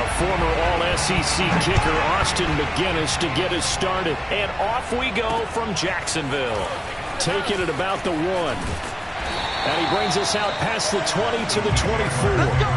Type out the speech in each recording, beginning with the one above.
A former All-SEC kicker, Austin McGinnis, to get us started. And off we go from Jacksonville. Taking it about the 1. And he brings us out past the 20 to the 24. Let's go.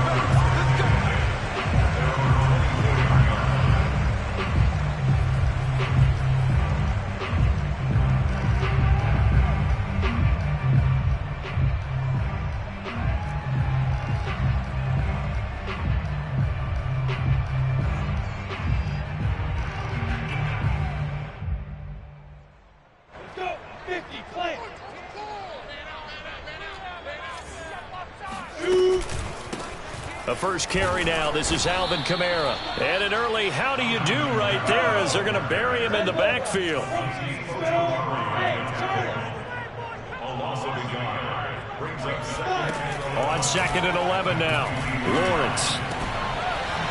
The first carry now. This is Alvin Kamara. And an early how do you do right there as they're going to bury him in the backfield. On 2nd and 11 now. Lawrence.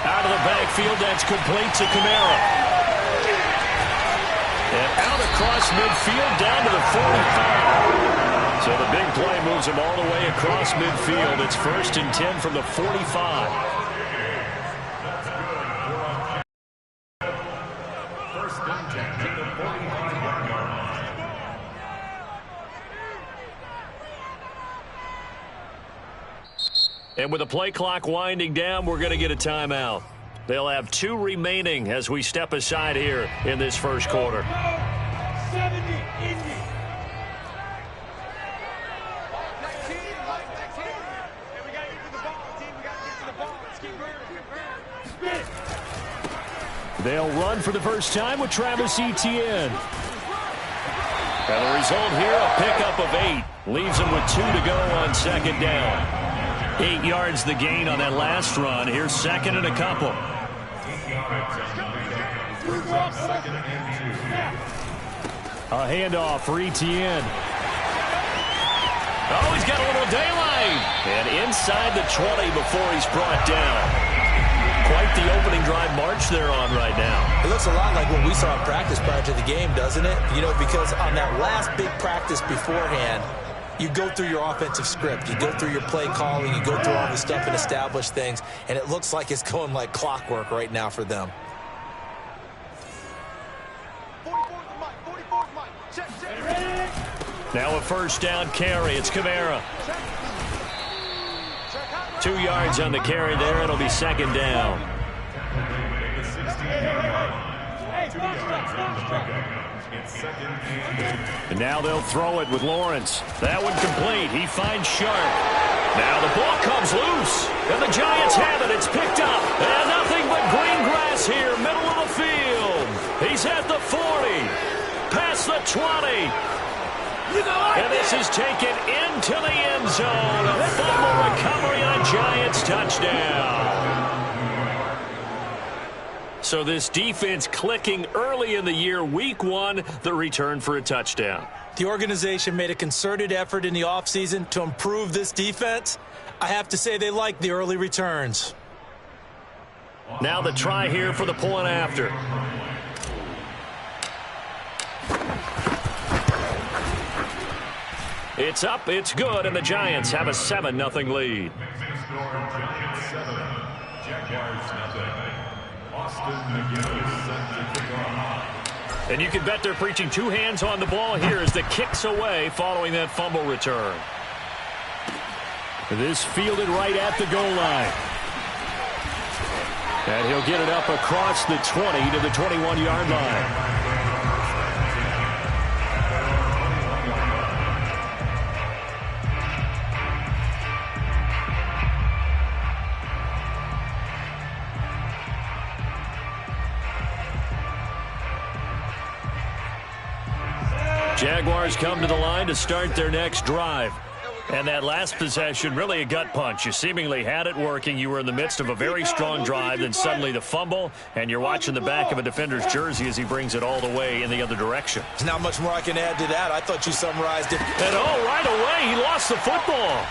Out of the backfield. That's complete to Kamara. And out across midfield down to the 45. So the big play moves him all the way across midfield. It's 1st and 10 from the 45. And with the play clock winding down, we're going to get a timeout. They'll have 2 remaining as we step aside here in this first quarter. 70, Indy. They'll run for the first time with Travis Etienne. And the result here, a pickup of 8. Leaves them with 2 to go on 2nd down. 8 yards the gain on that last run. Here's 2nd and a couple. A handoff for Etienne. Oh, he's got a little daylight. And inside the 20 before he's brought down. Quite the opening drive march they're on right now. It looks a lot like what we saw in practice prior to the game, doesn't it? You know, because on that last big practice beforehand, you go through your offensive script. You go through your play calling. You go through all the stuff and establish things. And it looks like it's going like clockwork right now for them. 44's Mike. 44's Mike. Check. Now a first down carry. It's Kamara. 2 yards on the carry there. It'll be 2nd down. And now they'll throw it with Lawrence. That one complete. He finds Sharp. Now the ball comes loose. And the Giants have it. It's picked up. And nothing but green grass here, middle of the field. He's at the 40. Past the 20. And this is taken into the end zone. A fumble recovery on a Giants touchdown. So this defense clicking early in the year. Week 1, the return for a touchdown. The organization made a concerted effort in the offseason to improve this defense. I have to say they like the early returns. Now the try here for the point after. It's up, it's good, and the Giants have a 7-0 lead. And you can bet they're preaching 2 hands on the ball here as the kick's away following that fumble return. This fielded right at the goal line. And he'll get it up across the 20 to the 21-yard line. Jaguars come to the line to start their next drive. And that last possession, really a gut punch. You seemingly had it working. You were in the midst of a very strong drive. Then suddenly the fumble, and you're watching the back of a defender's jersey as he brings it all the way in the other direction. There's not much more I can add to that. I thought you summarized it. And right away, he lost the football.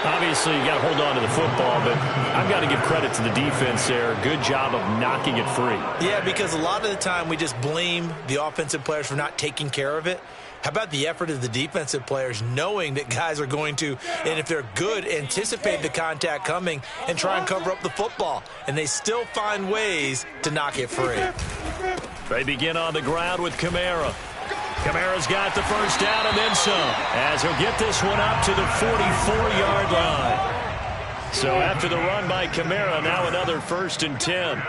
Obviously, you got to hold on to the football, but I've got to give credit to the defense there. Good job of knocking it free. Yeah, because a lot of the time we just blame the offensive players for not taking care of it. How about the effort of the defensive players knowing that guys are going to, and if they're good, anticipate the contact coming and try and cover up the football. And they still find ways to knock it free. They begin on the ground with Kamara. Kamara's got the first down and then some, as he'll get this one up to the 44-yard line. So after the run by Kamara, now another 1st and 10.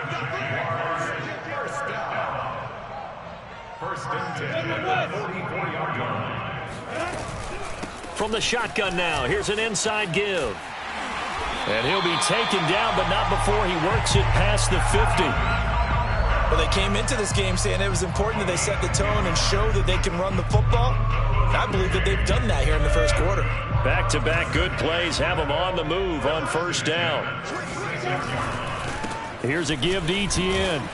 First and 10 at the 44-yard line. From the shotgun now, here's an inside give. And he'll be taken down, but not before he works it past the 50. Well, they came into this game saying it was important that they set the tone and show that they can run the football. And I believe that they've done that here in the first quarter. Back-to-back good plays have them on the move on 1st down. Here's a give to Etienne.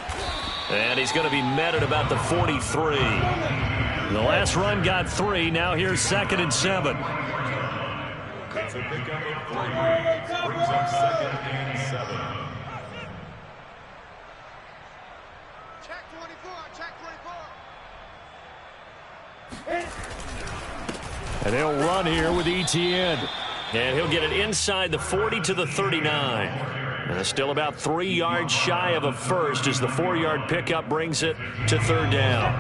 And he's going to be met at about the 43. The last run got 3. Now here's 2nd and 7. That's a pickup of 3. Brings up 2nd and 7. Check 24, check 24. And he'll run here with Etienne. And he'll get it inside the 40 to the 39. And still about 3 yards shy of a first as the 4-yard pickup brings it to 3rd down.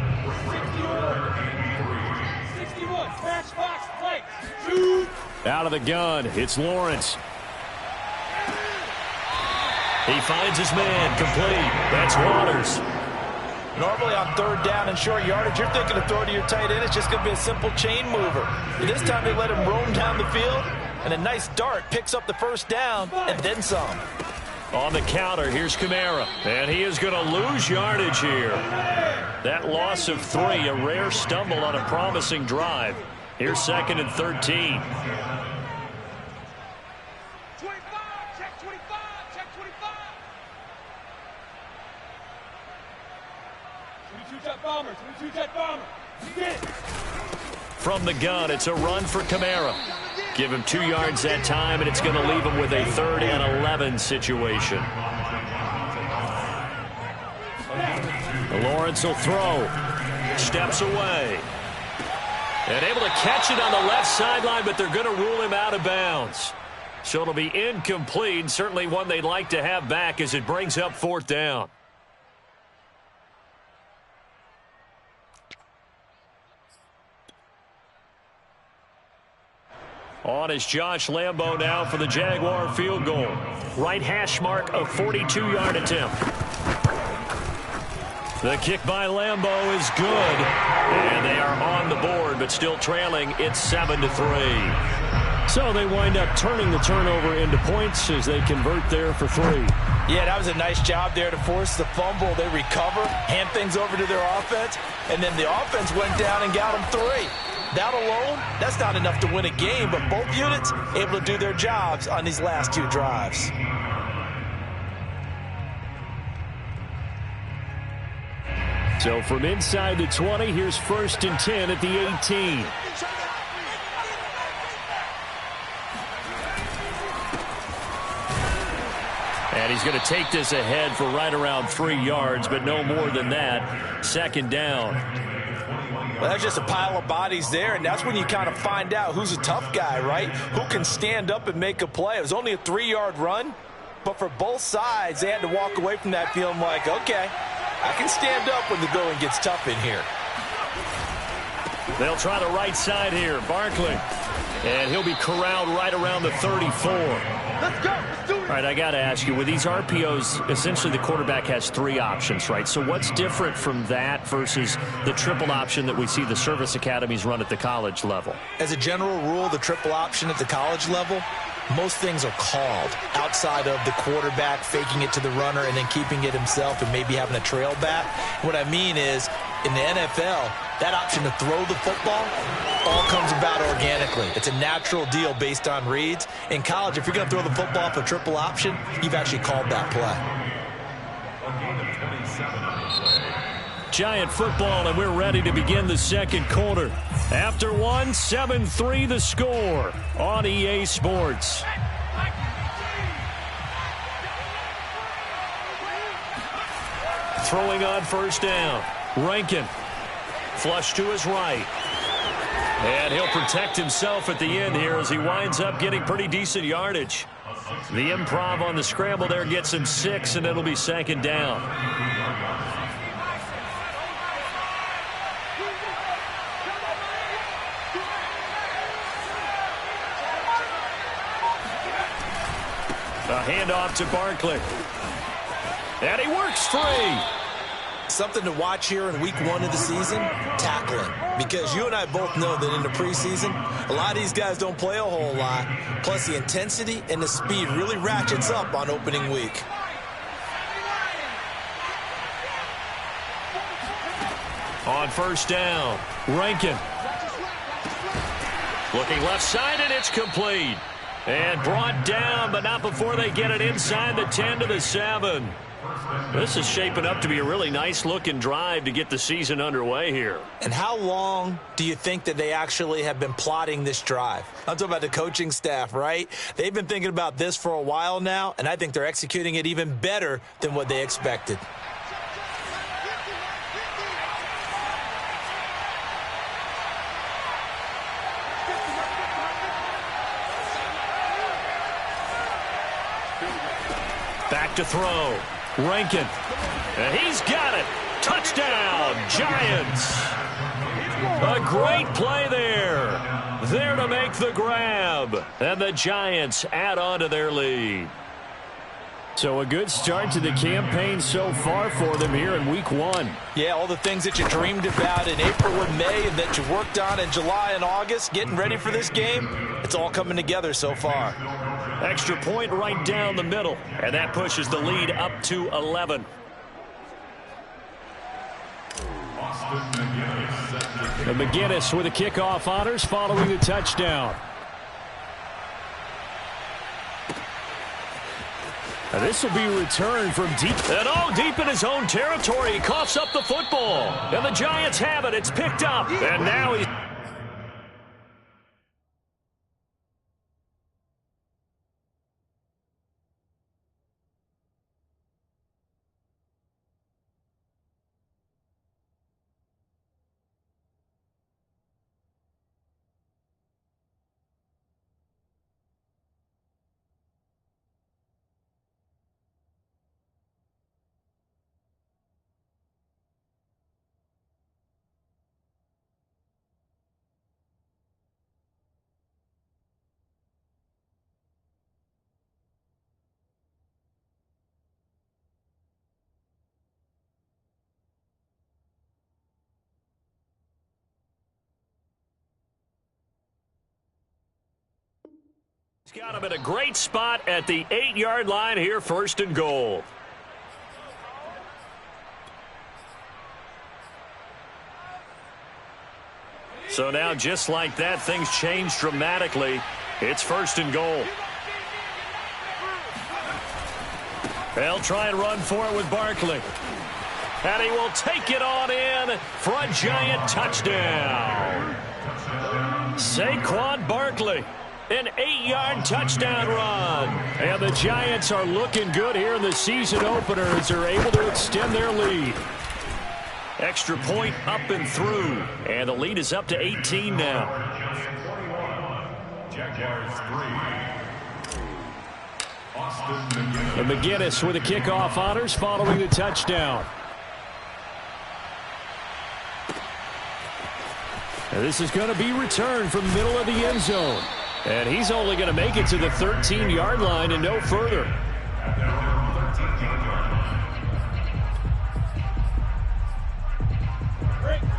61, match box, play. Shoot. Out of the gun, it's Lawrence. He finds his man, complete. That's Waters. Normally on 3rd down and short yardage, you're thinking to throw to your tight end. It's just going to be a simple chain mover. But this time they let him roam down the field, and a nice dart picks up the 1st down and then some. On the counter, here's Kamara. And he is going to lose yardage here. That loss of 3, a rare stumble on a promising drive. Here's 2nd and 13. 25, check 25, check 25. 22 jet bomber, 22 jet bomber. Get it. From the gun, it's a run for Kamara. Give him 2 yards that time, and it's going to leave him with a 3rd and 11 situation. Lawrence will throw. Steps away. And able to catch it on the left sideline, but they're going to rule him out of bounds. So it'll be incomplete, certainly one they'd like to have back as it brings up 4th down. On is Josh Lambo now for the Jaguar field goal. Right hash mark, a 42-yard attempt. The kick by Lambo is good. And they are on the board, but still trailing. It's 7-3. So they wind up turning the turnover into points as they convert there for 3. Yeah, that was a nice job there to force the fumble. They recover, hand things over to their offense, and then the offense went down and got them 3. That alone, that's not enough to win a game, but both units able to do their jobs on these last 2 drives. So from inside the 20, here's 1st and 10 at the 18. And he's going to take this ahead for right around 3 yards, but no more than that. 2nd down. Well, that's just a pile of bodies there, and that's when you kind of find out who's a tough guy, right? Who can stand up and make a play. It was only a 3-yard run, but for both sides, they had to walk away from that feeling like, okay, I can stand up when the going gets tough in here. They'll try the right side here. Barkley. And he'll be corralled right around the 34. Let's go. Let's do it. All right, I got to ask you, with these RPOs, essentially the quarterback has 3 options, right? So what's different from that versus the triple option that we see the service academies run at the college level? As a general rule, the triple option at the college level, most things are called outside of the quarterback faking it to the runner and then keeping it himself and maybe having a trail back. What I mean is, in the NFL, that option to throw the football all comes about organically. It's a natural deal based on reads. In college, if you're going to throw the football off a triple option, you've actually called that play. Giant football, and we're ready to begin the 2nd quarter. After 1, 7-3 the score on EA Sports. Throwing on 1st down. Rankin. Flush to his right. And he'll protect himself at the end here as he winds up getting pretty decent yardage. The improv on the scramble there gets him 6, and it'll be second down. A handoff to Barkley. And he works free. Something to watch here in week 1 of the season, tackling. Because you and I both know that in the preseason, a lot of these guys don't play a whole lot. Plus, the intensity and the speed really ratchets up on opening week. On first down, Rankin. Looking left side, and it's complete. And brought down, but not before they get it inside the 10 to the 7. This is shaping up to be a really nice-looking drive to get the season underway here. And how long do you think that they actually have been plotting this drive? I'm talking about the coaching staff, right? They've been thinking about this for a while now, and I think they're executing it even better than what they expected. Back to throw. Rankin. And he's got it. Touchdown, Giants. A great play there. There to make the grab. And the Giants add on to their lead. So a good start to the campaign so far for them here in week 1. Yeah, all the things that you dreamed about in April and May and that you worked on in July and August, getting ready for this game, it's all coming together so far. Extra point right down the middle, and that pushes the lead up to 11. And McGinnis with a kickoff honors following the touchdown. And this will be returned from deep. And deep in his own territory. He coughs up the football. And the Giants have it. It's picked up. And now he's... He's got him in a great spot at the 8-yard line here, first and goal. So now, just like that, things change dramatically. It's first and goal. They'll try and run for it with Barkley. And he will take it on in for a Giant touchdown. Saquon Barkley. An 8-yard touchdown run. And the Giants are looking good here in the season opener as they're able to extend their lead. Extra point up and through. And the lead is up to 18 now. And McGinnis with a kickoff honors following the touchdown. And this is going to be returned from the middle of the end zone. And he's only going to make it to the 13-yard line and no further.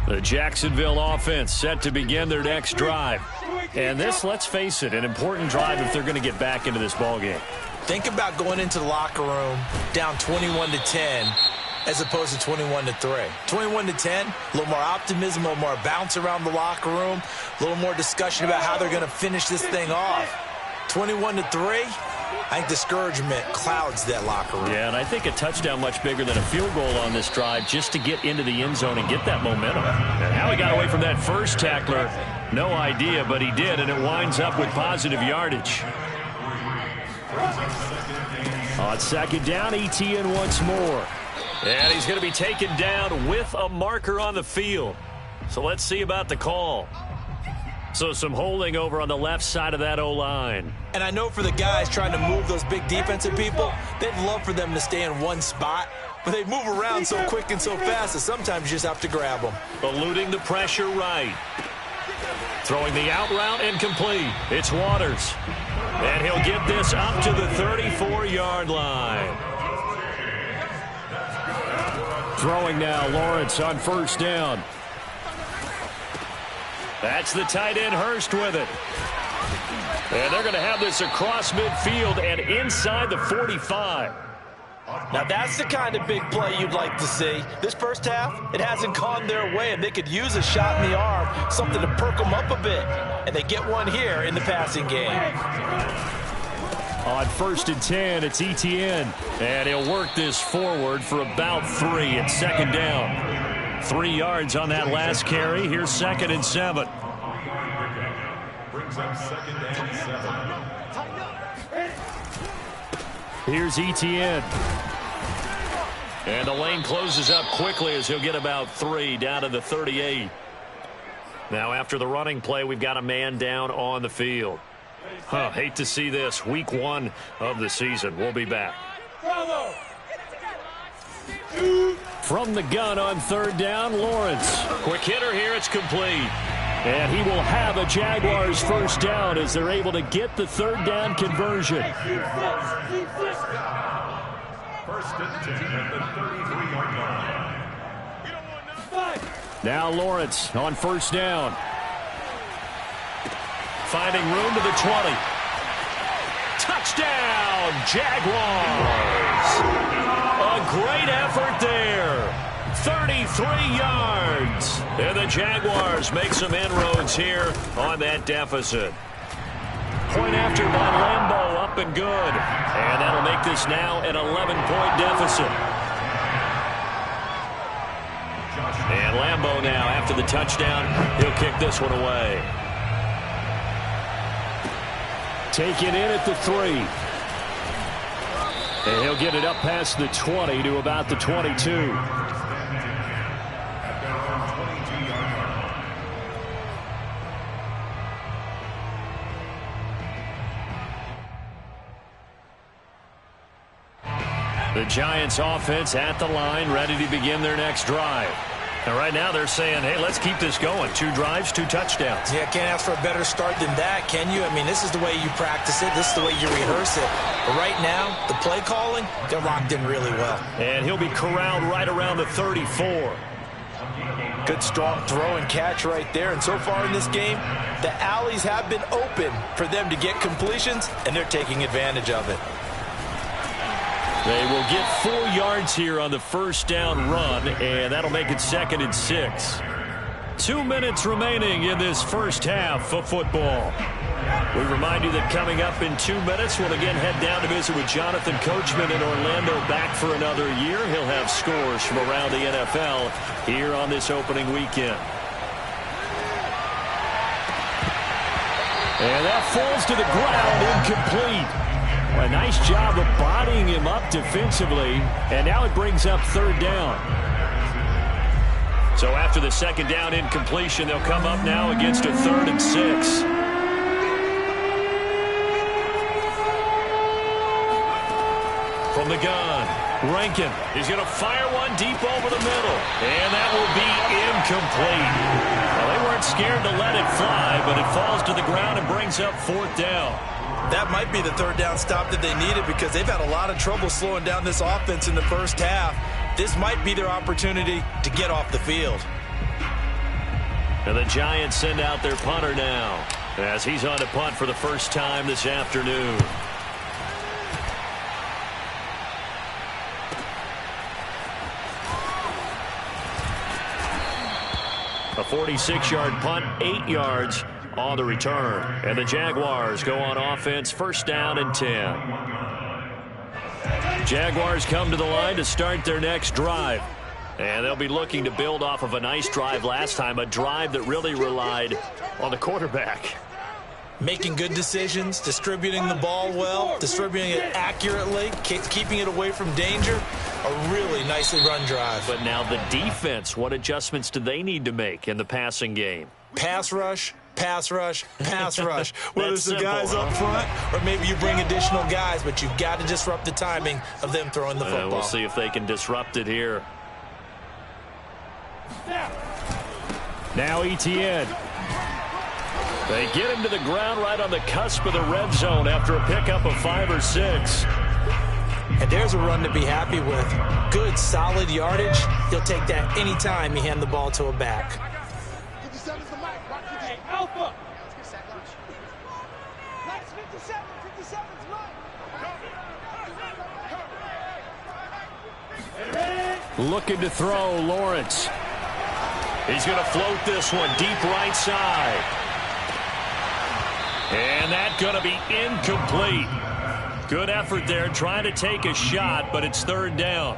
The Jacksonville offense set to begin their next drive. And this, let's face it, an important drive if they're going to get back into this ballgame. Think about going into the locker room down 21-10 as opposed to 21-3. 21-10, a little more optimism, a little more bounce around the locker room, a little more discussion about how they're going to finish this thing off. 21-3, I think discouragement clouds that locker room. Yeah, and I think a touchdown much bigger than a field goal on this drive just to get into the end zone and get that momentum. And how he got away from that first tackler, no idea, but he did, and it winds up with positive yardage. On second down, Etienne once more. And he's going to be taken down with a marker on the field. So let's see about the call. So some holding over on the left side of that O-line. And I know for the guys trying to move those big defensive people, they'd love for them to stay in one spot, but they move around so quick and so fast that sometimes you just have to grab them. Eluding the pressure right. Throwing the out route incomplete. It's Waters. And he'll get this up to the 34-yard line. Throwing now, Lawrence on first down. That's the tight end Hurst with it. And they're going to have this across midfield and inside the 45. Now that's the kind of big play you'd like to see. This first half, it hasn't gone their way, and they could use a shot in the arm, something to perk them up a bit. And they get one here in the passing game. On 1st and 10, it's Etienne. And he'll work this forward for about 3 at second down. 3 yards on that last carry. Here's 2nd and 7. Brings up 2nd and 7. Here's Etienne. And the lane closes up quickly as he'll get about 3 down to the 38. Now after the running play, we've got a man down on the field. Hate to see this. Week 1 of the season. We'll be back. From the gun on 3rd down, Lawrence. Quick hitter here. It's complete. And he will have a Jaguars first down as they're able to get the 3rd down conversion. 1st and 10 at the 33-yard line. Now Lawrence on 1st down. Finding room to the 20. Touchdown, Jaguars. A great effort there. 33 yards. And the Jaguars make some inroads here on that deficit. Point after by Lambeau, up and good. And that'll make this now an 11-point deficit. And Lambeau now, after the touchdown, he'll kick this one away. Taken in at the 3. And he'll get it up past the 20 to about the 22. The Giants offense at the line, ready to begin their next drive. And right now they're saying, hey, let's keep this going. 2 drives, 2 touchdowns. Yeah, can't ask for a better start than that, can you? I mean, this is the way you practice it. This is the way you rehearse it. But right now, the play calling, they're locked in really well. And he'll be corralled right around the 34. Good strong throw and catch right there. And so far in this game, the alleys have been open for them to get completions, and they're taking advantage of it. They will get 4 yards here on the first down run, and that'll make it 2nd and 6. 2 minutes remaining in this first half of football. We remind you that coming up in 2 minutes, we'll again head down to visit with Jonathan Coachman in Orlando, back for another year. He'll have scores from around the NFL here on this opening weekend. And that falls to the ground, incomplete. A nice job of bodying him up defensively, and now it brings up 3rd down. So after the 2nd down incompletion, they'll come up now against a 3rd and 6. From the gun, Rankin is going to fire one deep over the middle, and that will be incomplete. Well, they weren't scared to let it fly, but it falls to the ground and brings up 4th down. That might be the 3rd down stop that they needed because they've had a lot of trouble slowing down this offense in the first half. This might be their opportunity to get off the field. And the Giants send out their punter now as he's on to punt for the first time this afternoon. A 46-yard punt, 8 yards on the return. And the Jaguars go on offense, 1st down and 10. Jaguars come to the line to start their next drive. And they'll be looking to build off of a nice drive last time, a drive that really relied on the quarterback. Making good decisions, distributing the ball well, distributing it accurately, keeping it away from danger. A really nicely run drive. But now the defense, what adjustments do they need to make in the passing game? Pass rush, pass rush, pass rush. Whether it's the simple, guys up front or maybe you bring additional guys, but you've got to disrupt the timing of them throwing the football. We'll see if they can disrupt it here. Now Etienne. They get him to the ground right on the cusp of the red zone after a pickup of 5 or 6. And there's a run to be happy with. Good, solid yardage. He'll take that anytime you hand the ball to a back. Hey, Alpha. Looking to throw, Lawrence. He's going to float this one deep right side. And that's going to be incomplete. Good effort there, trying to take a shot, but it's third down.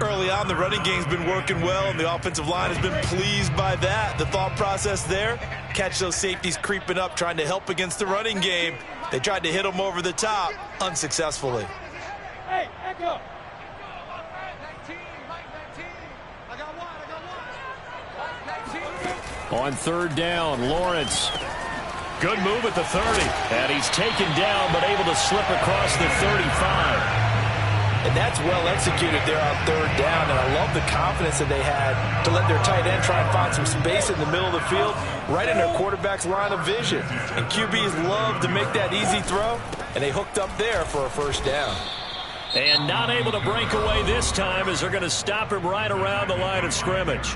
Early on, the running game's been working well, and the offensive line has been pleased by that. The thought process there, catch those safeties creeping up, trying to help against the running game. They tried to hit them over the top, unsuccessfully. Hey, Echo. On third down, Lawrence. Good move at the 30. And he's taken down, but able to slip across the 35. And that's well executed there on third down. And I love the confidence that they had to let their tight end try and find some space in the middle of the field, right in their quarterback's line of vision. And QBs love to make that easy throw, and they hooked up there for a first down. And not able to break away this time as they're going to stop him right around the line of scrimmage.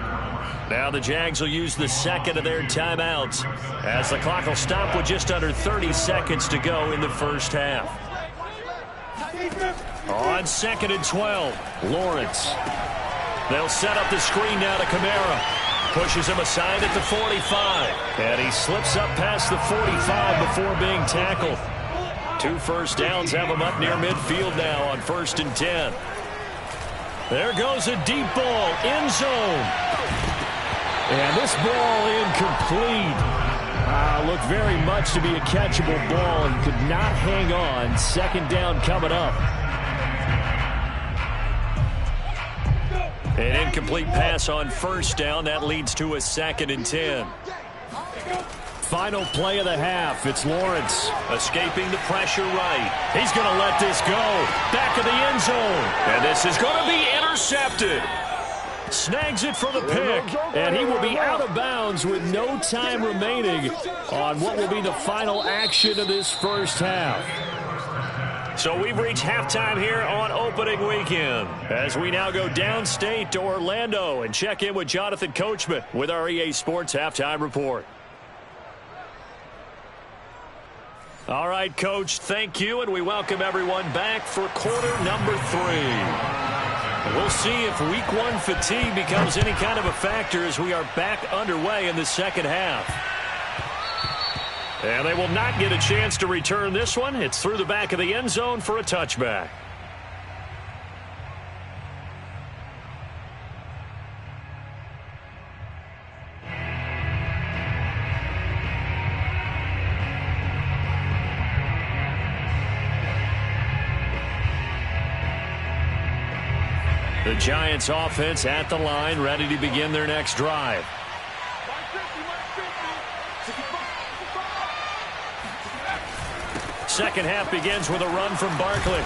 Now the Jags will use the second of their timeouts as the clock will stop with just under 30 seconds to go in the first half. On 2nd and 12, Lawrence. They'll set up the screen now to Kamara. Pushes him aside at the 45. And he slips up past the 45 before being tackled. 2 first downs have him up near midfield now on 1st and 10. There goes a deep ball, end zone. And this ball incomplete. Looked very much to be a catchable ball and could not hang on. 2nd down coming up. An incomplete pass on 1st down. That leads to a 2nd and 10. Final play of the half. It's Lawrence escaping the pressure right. He's going to let this go. Back of the end zone. And this is going to be intercepted. Snags it for the pick. And he will be out of bounds with no time remaining on what will be the final action of this first half. So we've reached halftime here on opening weekend as we now go downstate to Orlando and check in with Jonathan Coachman with our EA Sports Halftime Report. All right, Coach, thank you, and we welcome everyone back for quarter number 3. We'll see if week 1 fatigue becomes any kind of a factor as we are back underway in the second half. And they will not get a chance to return this one. It's through the back of the end zone for a touchback. The Giants offense at the line, ready to begin their next drive. Second half begins with a run from Barkley.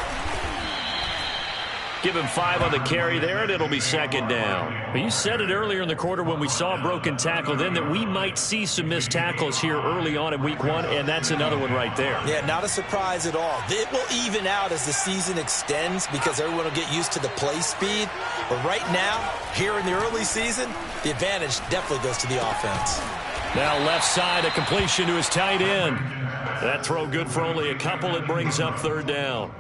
Give him 5 on the carry there, and it'll be 2nd down. But you said it earlier in the quarter when we saw a broken tackle then that we might see some missed tackles here early on in week 1, and that's another one right there. Yeah, not a surprise at all. It will even out as the season extends because everyone will get used to the play speed. But right now, here in the early season, the advantage definitely goes to the offense. Now left side, a completion to his tight end. That throw good for only a couple. It brings up 3rd down.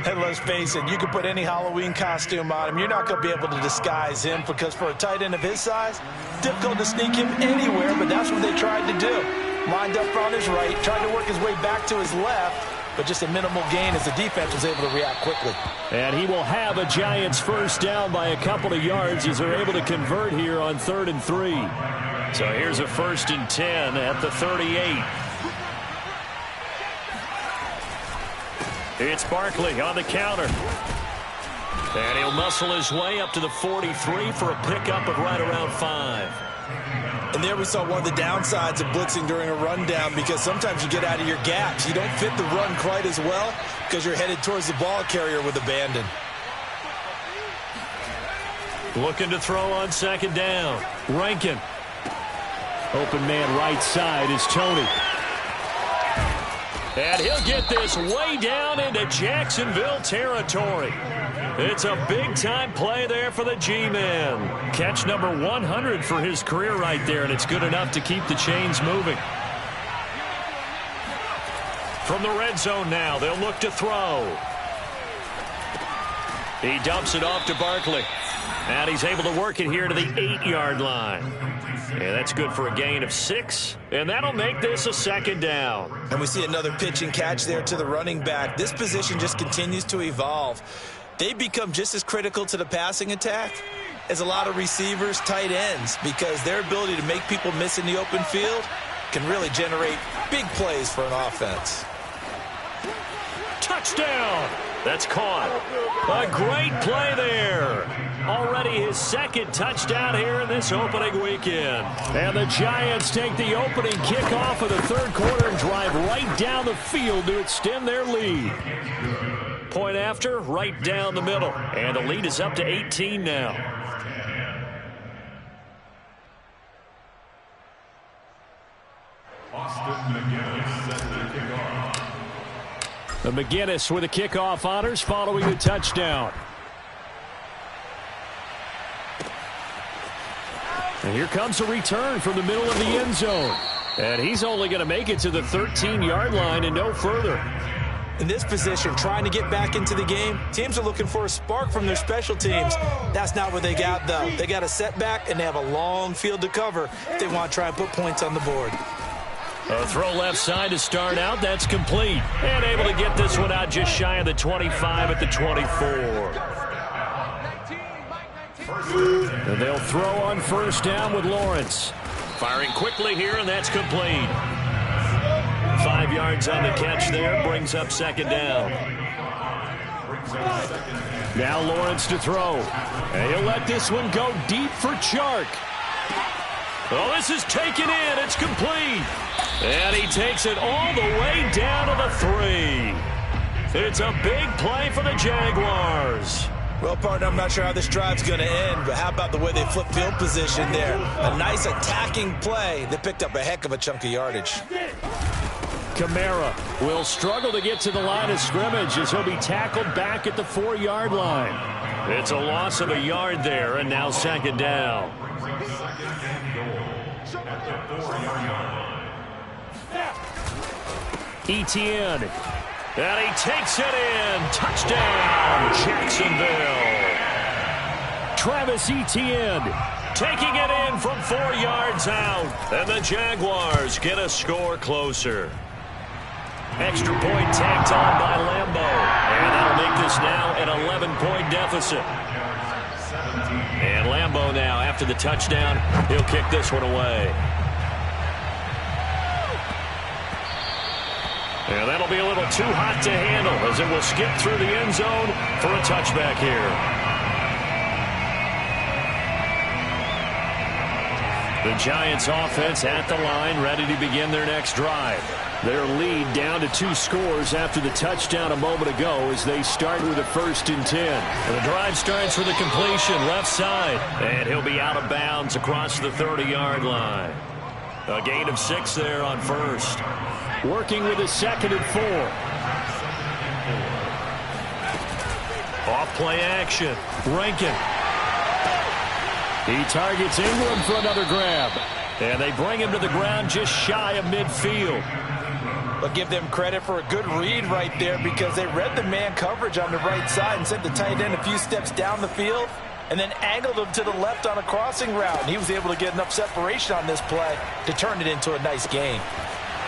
And let's face it, you can put any Halloween costume on him. You're not going to be able to disguise him because for a tight end of his size, difficult to sneak him anywhere, but that's what they tried to do. Lined up on his right, tried to work his way back to his left, but just a minimal gain as the defense was able to react quickly. And he will have a Giants first down by a couple of yards as they're able to convert here on 3rd and 3. So here's a 1st and 10 at the 38. It's Barkley on the counter. And he'll muscle his way up to the 43 for a pickup of right around 5. And there we saw one of the downsides of blitzing during a rundown, because sometimes you get out of your gaps. You don't fit the run quite as well because you're headed towards the ball carrier with abandon. Looking to throw on second down. Rankin. Open man right side is Tony. And he'll get this way down into Jacksonville territory. It's a big-time play there for the G-Man. Catch number 100 for his career right there, and it's good enough to keep the chains moving. From the red zone now, they'll look to throw. He dumps it off to Barkley. And he's able to work it here to the 8-yard line. And that's good for a gain of 6. And that'll make this a second down. And we see another pitch and catch there to the running back. This position just continues to evolve. They become just as critical to the passing attack as a lot of receivers, tight ends, because their ability to make people miss in the open field can really generate big plays for an offense. Touchdown! That's caught. A great play there. Already his second touchdown here in this opening weekend. And the Giants take the opening kickoff of the third quarter and drive right down the field to extend their lead. Point after, right down the middle. And the lead is up to 18 now. Austin McGinnis set to kick off. The McGinnis with the kickoff honors following the touchdown. And here comes a return from the middle of the end zone. And he's only going to make it to the 13-yard line and no further. In this position, trying to get back into the game, teams are looking for a spark from their special teams. That's not what they got, though. They got a setback, and they have a long field to cover if they want to try and put points on the board. A throw left side to start out. That's complete. And able to get this one out just shy of the 25 at the 24. And they'll throw on first down with Lawrence. Firing quickly here, and that's complete. 5 yards on the catch there. Brings up second down. Now Lawrence to throw. And he'll let this one go deep for Chark. Oh, this is taken in. It's complete. And he takes it all the way down to the 3. It's a big play for the Jaguars. Well, partner, I'm not sure how this drive's going to end, but how about the way they flip field position there? A nice attacking play that picked up a heck of a chunk of yardage. Kamara will struggle to get to the line of scrimmage as he'll be tackled back at the 4-yard line. It's a loss of a yard there, and now second down. Etienne. And he takes it in. Touchdown, Jacksonville. Travis Etienne taking it in from 4 yards out. And the Jaguars get a score closer. Extra point tacked on by Lambeau. And that'll make this now an 11-point deficit. And Lambeau now, after the touchdown, he'll kick this one away. And that'll be a little too hot to handle as it will skip through the end zone for a touchback here. The Giants offense at the line, ready to begin their next drive. Their lead down to 2 scores after the touchdown a moment ago as they start with a 1st and 10. And the drive starts with a completion left side. And he'll be out of bounds across the 30-yard line. A gain of 6 there on first. Working with a 2nd and 4. Off play action. Rankin. He targets Ingram for another grab. And they bring him to the ground just shy of midfield. But give them credit for a good read right there, because they read the man coverage on the right side and sent the tight end a few steps down the field and then angled him to the left on a crossing route. And he was able to get enough separation on this play to turn it into a nice gain.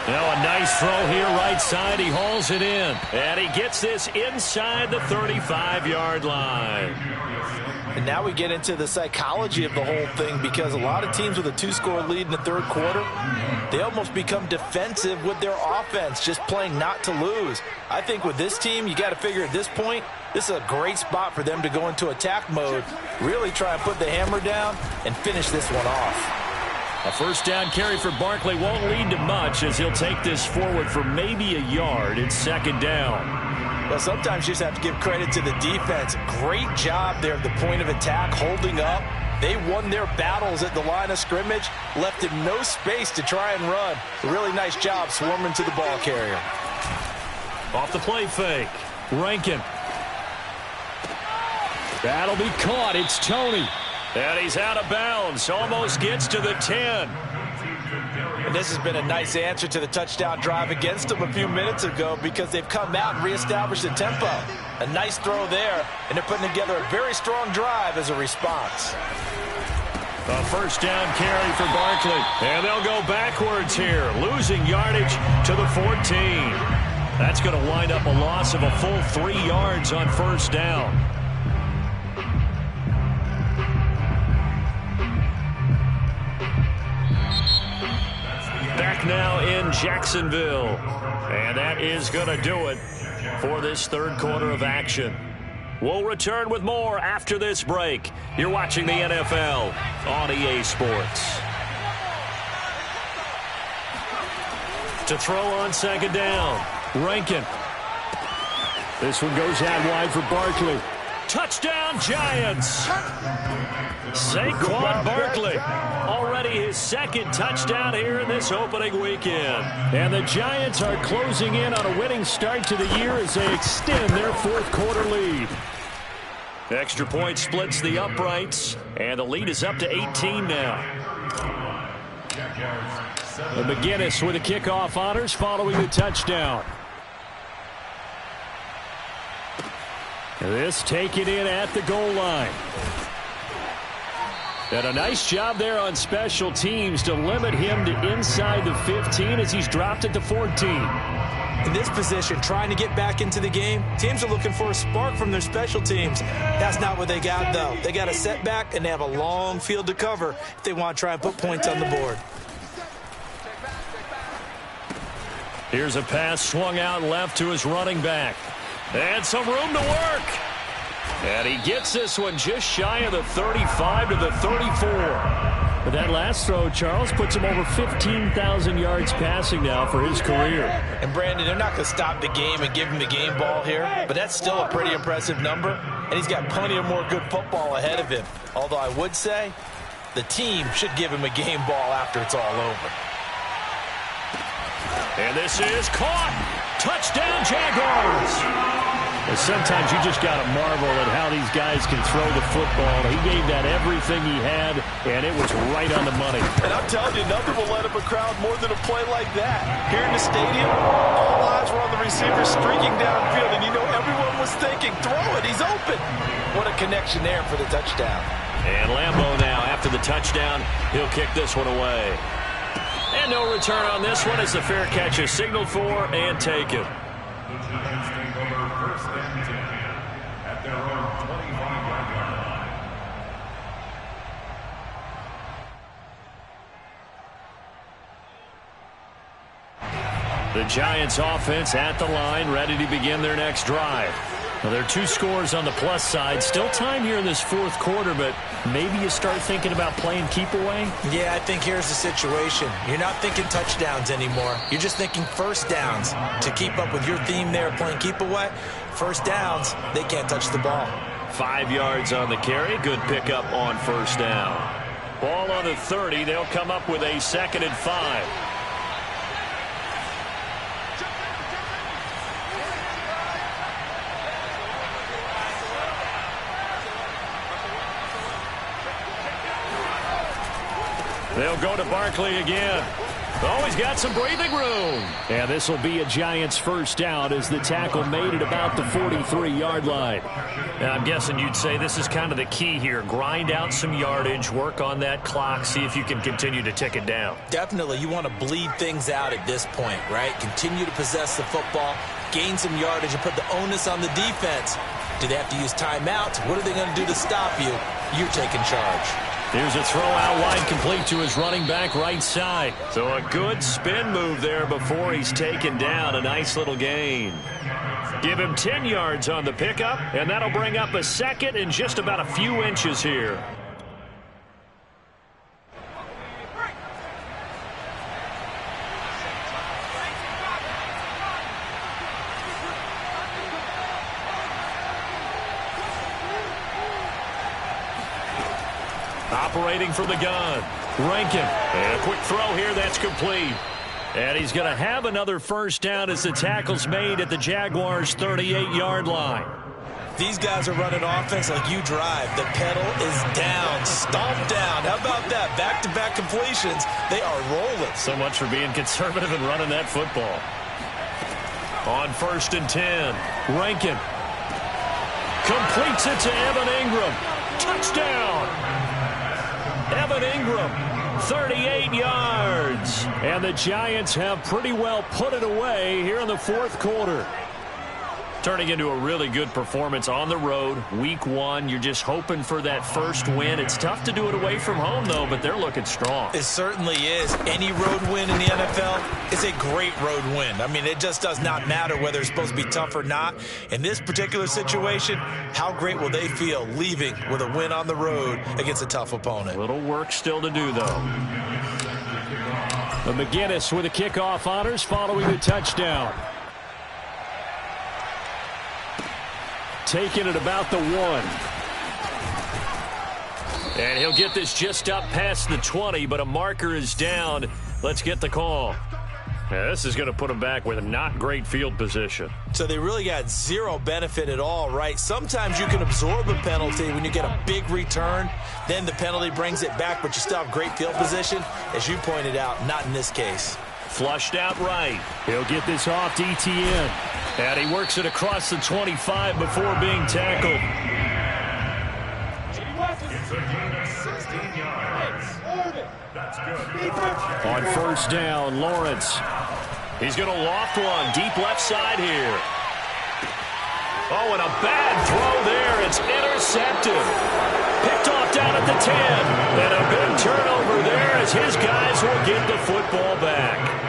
Now a nice throw here right side. He hauls it in. And he gets this inside the 35-yard line. And now we get into the psychology of the whole thing, because a lot of teams with a 2-score lead in the third quarter, they almost become defensive with their offense, just playing not to lose. I think with this team, you got to figure at this point, this is a great spot for them to go into attack mode, really try and put the hammer down and finish this one off. A first down carry for Barkley won't lead to much as he'll take this forward for maybe a yard. It's second down. Well, sometimes you just have to give credit to the defense. Great job there at the point of attack, holding up. They won their battles at the line of scrimmage, left him no space to try and run. A really nice job swarming to the ball carrier. Off the play fake. Rankin. That'll be caught. It's Tony. And he's out of bounds. Almost gets to the 10. And this has been a nice answer to the touchdown drive against them a few minutes ago because they've come out and reestablished the tempo. A nice throw there, and they're putting together a very strong drive as a response. A first down carry for Barkley. And they'll go backwards here, losing yardage to the 14. That's going to wind up a loss of a full 3 yards on first down. Back now in Jacksonville. And that is going to do it for this third quarter of action. We'll return with more after this break. You're watching the NFL on EA Sports. To throw on second down, Rankin. This one goes out wide for Barkley. Touchdown, Giants! Saquon Barkley, already his second touchdown here in this opening weekend. And the Giants are closing in on a winning start to the year as they extend their fourth quarter lead. Extra point splits the uprights, and the lead is up to 18 now. And McGinnis with the kickoff honors following the touchdown. This taken in at the goal line. And a nice job there on special teams to limit him to inside the 15 as he's dropped at the 14. In this position, trying to get back into the game, teams are looking for a spark from their special teams. That's not what they got, though. They got a setback, and they have a long field to cover if they want to try and put points on the board. Here's a pass swung out left to his running back. And some room to work. And he gets this one just shy of the 35 to the 34. But that last throw, Charles, puts him over 15,000 yards passing now for his career. And, Brandon, they're not going to stop the game and give him the game ball here, but that's still a pretty impressive number, and he's got plenty of more good football ahead of him. Although I would say the team should give him a game ball after it's all over. And this is caught. Touchdown, Jaguars. Sometimes you just got to marvel at how these guys can throw the football. He gave that everything he had, and it was right on the money. And I'm telling you, nothing will let up a crowd more than a play like that. Here in the stadium, all eyes were on the receiver streaking downfield, and you know everyone was thinking, throw it, he's open. What a connection there for the touchdown. And Lambeau now, after the touchdown, he'll kick this one away. And no return on this one as the fair catch is signaled for and taken. At their own 25-yard line. The Giants offense at the line, ready to begin their next drive. Well, there are 2 scores on the plus side. Still time here in this fourth quarter, but maybe you start thinking about playing keep away? Yeah, I think here's the situation. You're not thinking touchdowns anymore. You're just thinking first downs. To keep up with your theme there, playing keep away, first downs, they can't touch the ball. 5 yards on the carry. Good pickup on first down. Ball on the 30. They'll come up with a 2nd and 5. They'll go to Barkley again. Oh, he's got some breathing room. And this will be a Giants first down as the tackle made at about the 43-yard line. Now, I'm guessing you'd say this is kind of the key here. Grind out some yardage, work on that clock, see if you can continue to tick it down. Definitely. You want to bleed things out at this point, right? Continue to possess the football, gain some yardage, and put the onus on the defense. Do they have to use timeouts? What are they going to do to stop you? You're taking charge. Here's a throw out wide, complete to his running back right side. So a good spin move there before he's taken down. A nice little gain. Give him 10 yards on the pickup, and that'll bring up a 2nd and just about a few inches here. Operating from the gun. Rankin. And a quick throw here. That's complete. And he's going to have another first down as the tackle's made at the Jaguars' 38-yard line. These guys are running offense like you drive. The pedal is down, stomped down. How about that? Back-to-back completions. They are rolling. So much for being conservative and running that football. On 1st and 10, Rankin completes it to Evan Ingram. Touchdown! Evan Ingram, 38 yards. And the Giants have pretty well put it away here in the 4th quarter. Turning into a really good performance on the road. Week 1, you're just hoping for that first win. It's tough to do it away from home, though, but they're looking strong. It certainly is. Any road win in the NFL is a great road win. I mean, it just does not matter whether it's supposed to be tough or not. In this particular situation, how great will they feel leaving with a win on the road against a tough opponent? A little work still to do, though. But McGinnis with a kickoff honors following the touchdown. Taking it about the 1. And he'll get this just up past the 20, but a marker is down. Let's get the call. Yeah, this is going to put him back with a not great field position. So they really got zero benefit at all, right? Sometimes you can absorb a penalty when you get a big return. Then the penalty brings it back, but you still have great field position. As you pointed out, not in this case. Flushed out right. He'll get this off to ETN. And he works it across the 25 before being tackled. It's a gain of 16 yards. That's good. On 1st down, Lawrence. He's going to loft one deep left side here. Oh, and a bad throw there. It's intercepted. Picked off down at the 10. And a big turnover there as his guys will get the football back.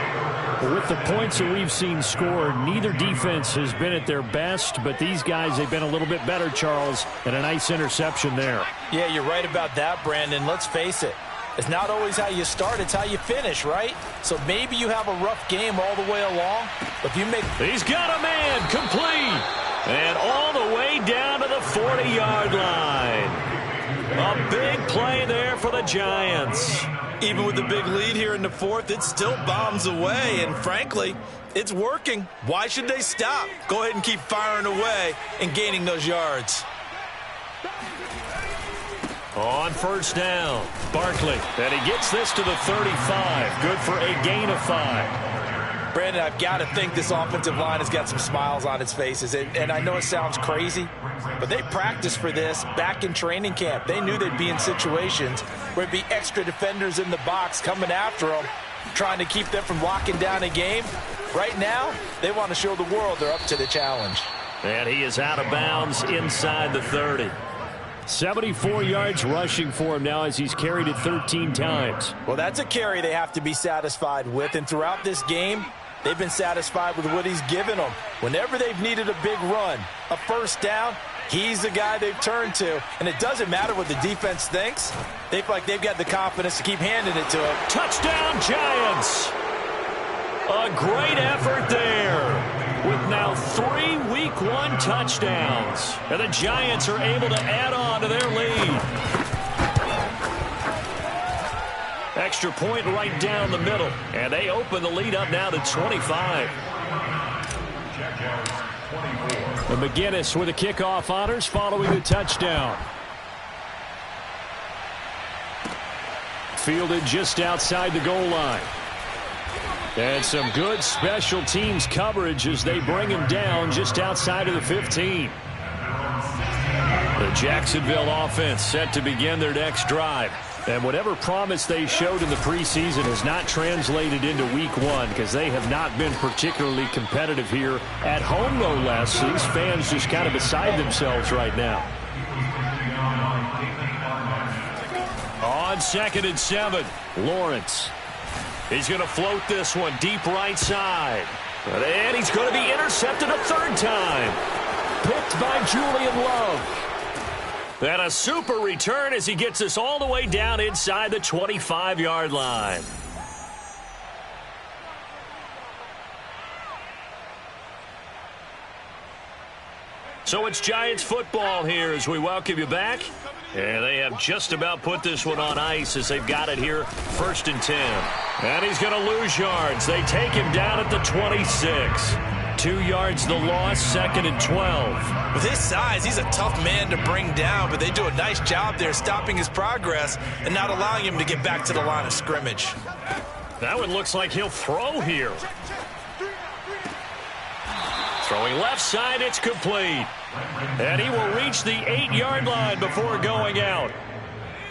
With the points that we've seen scored, neither defense has been at their best, but these guys, they've been a little bit better, Charles, and a nice interception there. Yeah, you're right about that, Brandon. Let's face it. It's not always how you start, it's how you finish, right? So maybe you have a rough game all the way along, but if you make... He's got a man, complete, and all the way down to the 40-yard line. A big play there for the Giants. Even with the big lead here in the 4th, it still bombs away, and frankly, it's working. Why should they stop? Go ahead and keep firing away and gaining those yards. On 1st down, Barkley, and he gets this to the 35. Good for a gain of 5. Brandon, I've got to think this offensive line has got some smiles on its faces. And I know it sounds crazy, but they practiced for this back in training camp. They knew they'd be in situations where there'd be extra defenders in the box coming after them, trying to keep them from locking down a game. Right now, they want to show the world they're up to the challenge. And he is out of bounds inside the 30. 74 yards rushing for him now as he's carried it 13 times. Well, that's a carry they have to be satisfied with. And throughout this game, they've been satisfied with what he's given them. Whenever they've needed a big run, a first down, he's the guy they've turned to. And it doesn't matter what the defense thinks. They feel like they've got the confidence to keep handing it to him. Touchdown, Giants! A great effort there. With now 3 Week 1 touchdowns. And the Giants are able to add on to their lead. Extra point right down the middle. And they open the lead up now to 25. And McGinnis with a kickoff honors following the touchdown. Fielded just outside the goal line. And some good special teams coverage as they bring him down just outside of the 15. The Jacksonville offense set to begin their next drive. And whatever promise they showed in the preseason has not translated into Week 1 because they have not been particularly competitive here at home, no less. These fans just kind of beside themselves right now. On 2nd and 7, Lawrence. He's going to float this one deep right side. And he's going to be intercepted a 3rd time. Picked by Julian Love. And a super return as he gets us all the way down inside the 25-yard line. So it's Giants football here as we welcome you back. And they have just about put this one on ice as they've got it here, 1st and 10. And he's going to lose yards. They take him down at the 26. 2 yards the loss, 2nd and 12. With his size, he's a tough man to bring down, but they do a nice job there stopping his progress and not allowing him to get back to the line of scrimmage. That one looks like he'll throw here. Throwing left side, it's complete. And he will reach the 8-yard line before going out.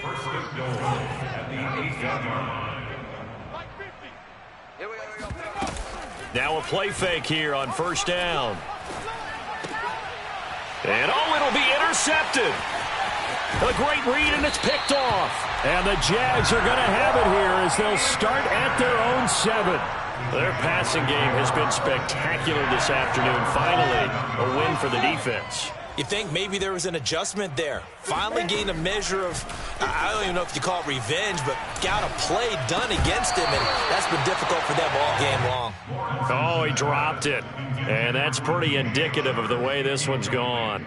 First and goal at the 8-yard line. Now a play fake here on 1st down. And it'll be intercepted. A great read, and it's picked off. And the Jags are going to have it here as they'll start at their own 7. Their passing game has been spectacular this afternoon. Finally, a win for the defense. You think maybe there was an adjustment there. Finally gained a measure of, I don't even know if you call it revenge, but got a play done against him, and that's been difficult for them all game long. Oh, he dropped it. And that's pretty indicative of the way this one's gone.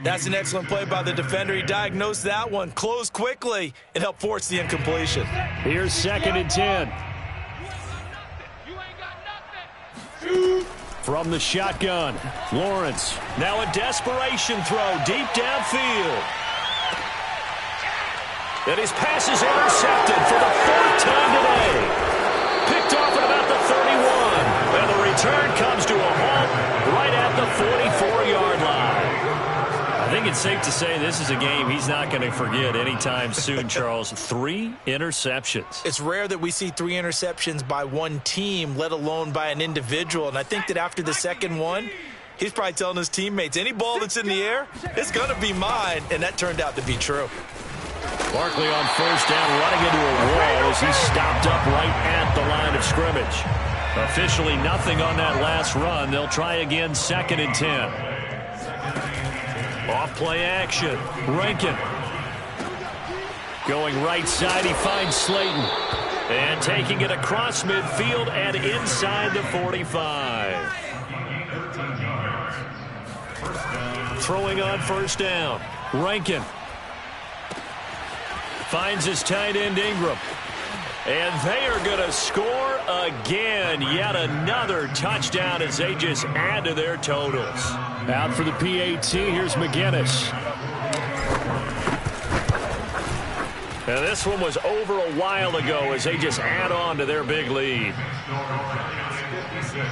That's an excellent play by the defender. He diagnosed that one, closed quickly, and helped force the incompletion. Here's 2nd and 10. From the shotgun, Lawrence. Now a desperation throw deep downfield. And his pass is intercepted for the 4th time today. Picked off at about the 31. And the return comes to a halt right at the 44-yard line. I think it's safe to say this is a game he's not going to forget anytime soon, Charles. 3 interceptions. It's rare that we see 3 interceptions by one team, let alone by an individual. And I think that after the second one, he's probably telling his teammates, any ball that's in the air, it's going to be mine. And that turned out to be true. Barkley on 1st down, running into a wall as he stopped up right at the line of scrimmage. Officially nothing on that last run. They'll try again, 2nd and 10. Off play action. Rankin. Going right side, he finds Slayton. And taking it across midfield and inside the 45. Throwing on 1st down. Rankin. Finds his tight end Ingram. And they are going to score again. Yet another touchdown as they just add to their totals. Out for the PAT, here's McGinnis. Now this one was over a while ago as they just add on to their big lead. 56,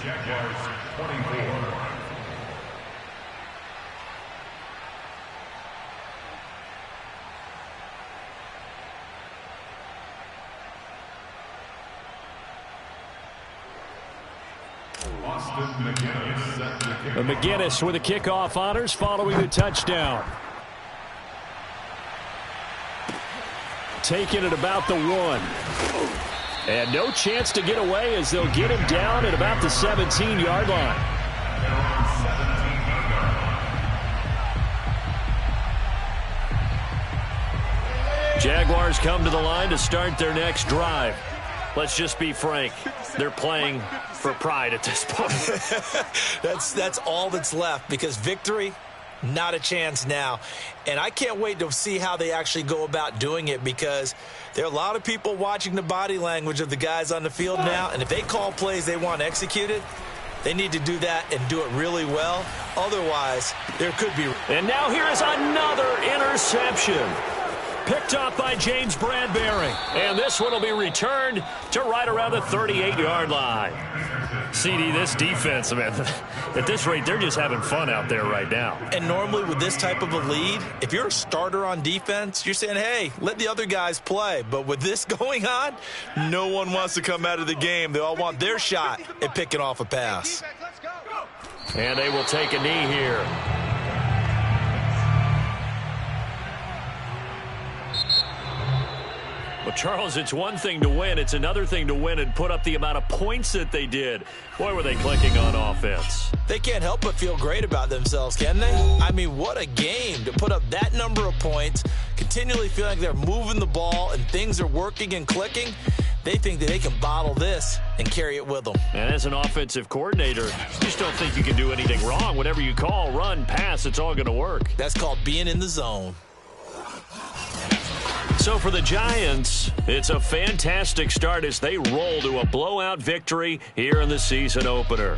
Jaguars 24. McGinnis with the kickoff honors following the touchdown. Taking it about the 1. And no chance to get away as they'll get him down at about the 17-yard line. Jaguars come to the line to start their next drive. Let's just be frank. They're playing for pride at this point. That's all that's left, because victory, not a chance now. And I can't wait to see how they actually go about doing it, because there are a lot of people watching the body language of the guys on the field now, and if they call plays they want executed, they need to do that and do it really well. Otherwise, there could be. And now here is another interception. Picked up by James Bradbury. And this one will be returned to right around the 38-yard line. CD, this defense, man, at this rate, they're just having fun out there right now. And normally with this type of a lead, if you're a starter on defense, you're saying, hey, let the other guys play. But with this going on, no one wants to come out of the game. They all want their shot at picking off a pass. And they will take a knee here. Well, Charles, it's one thing to win. It's another thing to win and put up the amount of points that they did. Boy, were they clicking on offense. They can't help but feel great about themselves, can they? I mean, what a game to put up that number of points, continually feeling like they're moving the ball and things are working and clicking. They think that they can bottle this and carry it with them. And as an offensive coordinator, you just don't think you can do anything wrong. Whatever you call, run, pass, it's all going to work. That's called being in the zone. So for the Giants, it's a fantastic start as they roll to a blowout victory here in the season opener.